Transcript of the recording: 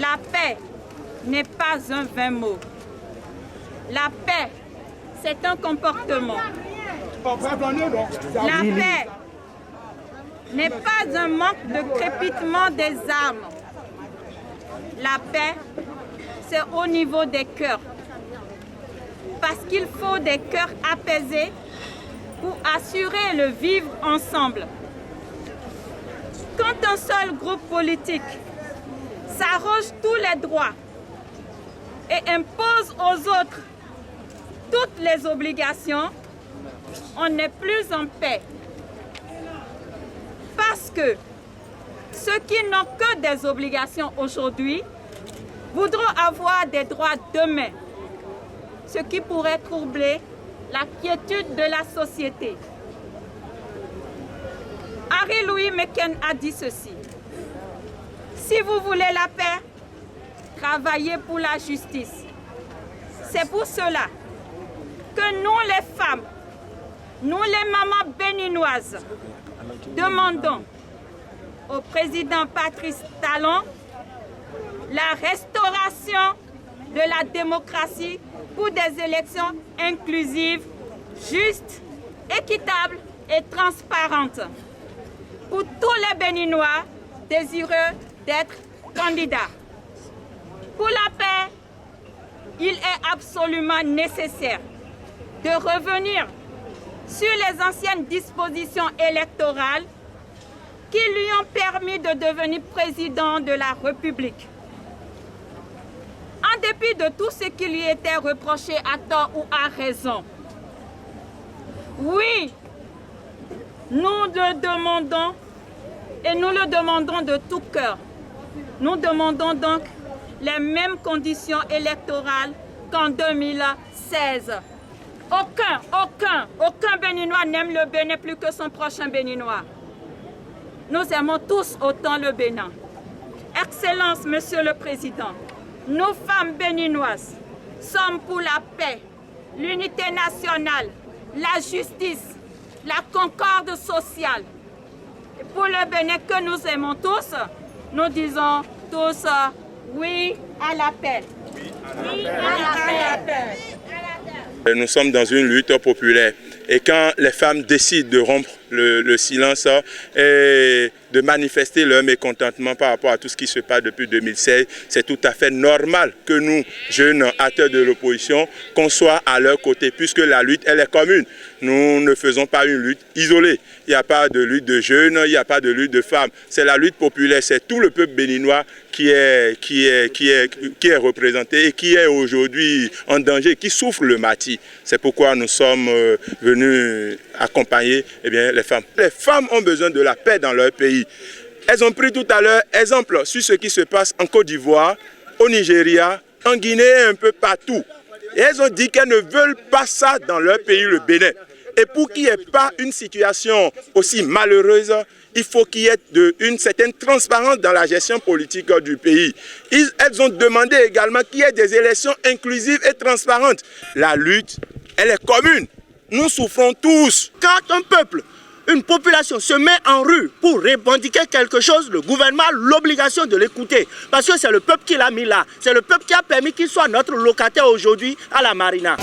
La paix n'est pas un vain mot. La paix, c'est un comportement. La paix n'est pas un manque de crépitement des armes. La paix, c'est au niveau des cœurs. Parce qu'il faut des cœurs apaisés pour assurer le vivre ensemble. Quand un seul groupe politique s'arroge tous les droits et impose aux autres toutes les obligations, on n'est plus en paix. Parce que ceux qui n'ont que des obligations aujourd'hui voudront avoir des droits demain, ce qui pourrait troubler la quiétude de la société. Henry Louis Mecken a dit ceci: si vous voulez la paix, travaillez pour la justice. C'est pour cela que nous les femmes, nous les mamans béninoises, demandons au président Patrice Talon la restauration de la démocratie pour des élections inclusives, justes, équitables et transparentes pour tous les Béninois désireux d'être candidats. Pour la paix, il est absolument nécessaire de revenir sur les anciennes dispositions électorales qui lui ont permis de devenir président de la République. En dépit de tout ce qui lui était reproché à tort ou à raison. Oui, nous le demandons et nous le demandons de tout cœur. Nous demandons donc les mêmes conditions électorales qu'en 2016. Aucun Béninois n'aime le Bénin plus que son prochain Béninois. Nous aimons tous autant le Bénin. Excellence, Monsieur le Président, nous femmes béninoises sommes pour la paix, l'unité nationale, la justice, la concorde sociale. Et pour le Bénin que nous aimons tous, nous disons tous oui à la paix. Oui à la paix. Nous sommes dans une lutte populaire et quand les femmes décident de rompre le silence et de manifester leur mécontentement par rapport à tout ce qui se passe depuis 2016, c'est tout à fait normal que nous, jeunes acteurs de l'opposition, qu'on soit à leur côté puisque la lutte, elle est commune. Nous ne faisons pas une lutte isolée. Il n'y a pas de lutte de jeunes, il n'y a pas de lutte de femmes. C'est la lutte populaire, c'est tout le peuple béninois qui est représenté et qui est aujourd'hui en danger, qui souffre le matis. C'est pourquoi nous sommes venus accompagner les femmes. Les femmes ont besoin de la paix dans leur pays. Elles ont pris tout à l'heure exemple sur ce qui se passe en Côte d'Ivoire, au Nigeria, en Guinée et un peu partout. Et elles ont dit qu'elles ne veulent pas ça dans leur pays, le Bénin. Et pour qu'il n'y ait pas une situation aussi malheureuse, il faut qu'il y ait une certaine transparence dans la gestion politique du pays. Elles ont demandé également qu'il y ait des élections inclusives et transparentes. La lutte, elle est commune. Nous souffrons tous. Quand un peuple, une population se met en rue pour revendiquer quelque chose, le gouvernement a l'obligation de l'écouter. Parce que c'est le peuple qui l'a mis là. C'est le peuple qui a permis qu'il soit notre locataire aujourd'hui à la Marina.